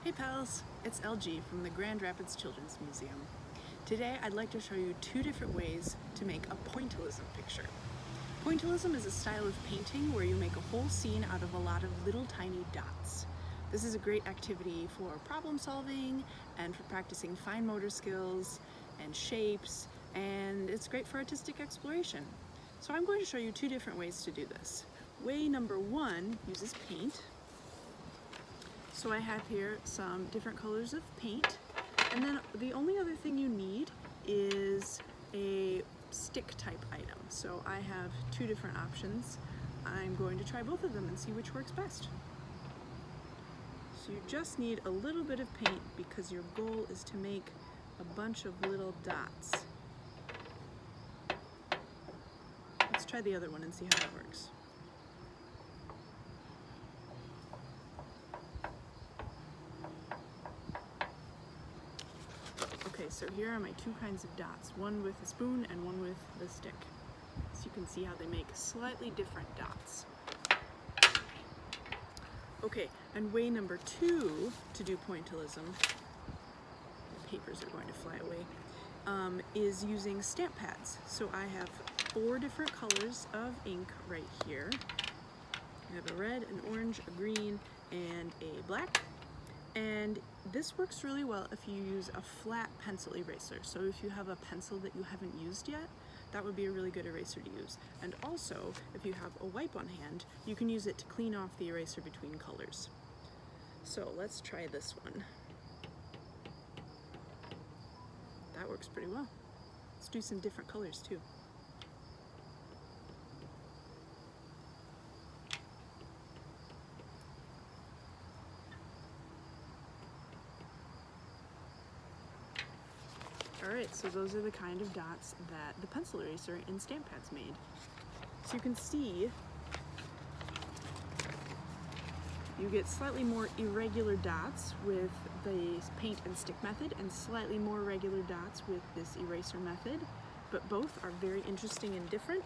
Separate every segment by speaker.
Speaker 1: Hey pals, it's LG from the Grand Rapids Children's Museum. Today I'd like to show you two different ways to make a pointillism picture. Pointillism is a style of painting where you make a whole scene out of a lot of little tiny dots. This is a great activity for problem solving and for practicing fine motor skills and shapes, and it's great for artistic exploration. So I'm going to show you two different ways to do this. Way number one uses paint. So I have here some different colors of paint, and then the only other thing you need is a stick type item. So I have two different options. I'm going to try both of them and see which works best. So you just need a little bit of paint because your goal is to make a bunch of little dots. Let's try the other one and see how that works. Okay, so here are my two kinds of dots, one with a spoon and one with the stick. So you can see how they make slightly different dots. Okay, and way number two to do pointillism, the papers are going to fly away, is using stamp pads. So I have 4 different colors of ink right here. I have a red, an orange, a green, and a black. And this works really well if you use a flat pencil eraser. So if you have a pencil that you haven't used yet, that would be a really good eraser to use. And also, if you have a wipe on hand, you can use it to clean off the eraser between colors. So let's try this one. That works pretty well. Let's do some different colors too. Alright, so those are the kind of dots that the pencil eraser and stamp pads made. So you can see you get slightly more irregular dots with the paint and stick method and slightly more regular dots with this eraser method, but both are very interesting and different.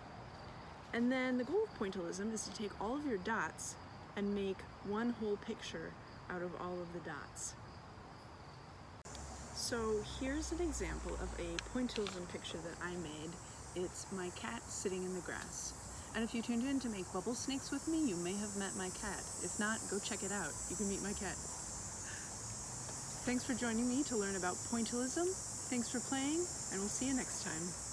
Speaker 1: And then the goal of pointillism is to take all of your dots and make one whole picture out of all of the dots. So here's an example of a pointillism picture that I made. It's my cat sitting in the grass. And if you tuned in to make bubble snakes with me, you may have met my cat. If not, go check it out. You can meet my cat. Thanks for joining me to learn about pointillism. Thanks for playing, and we'll see you next time.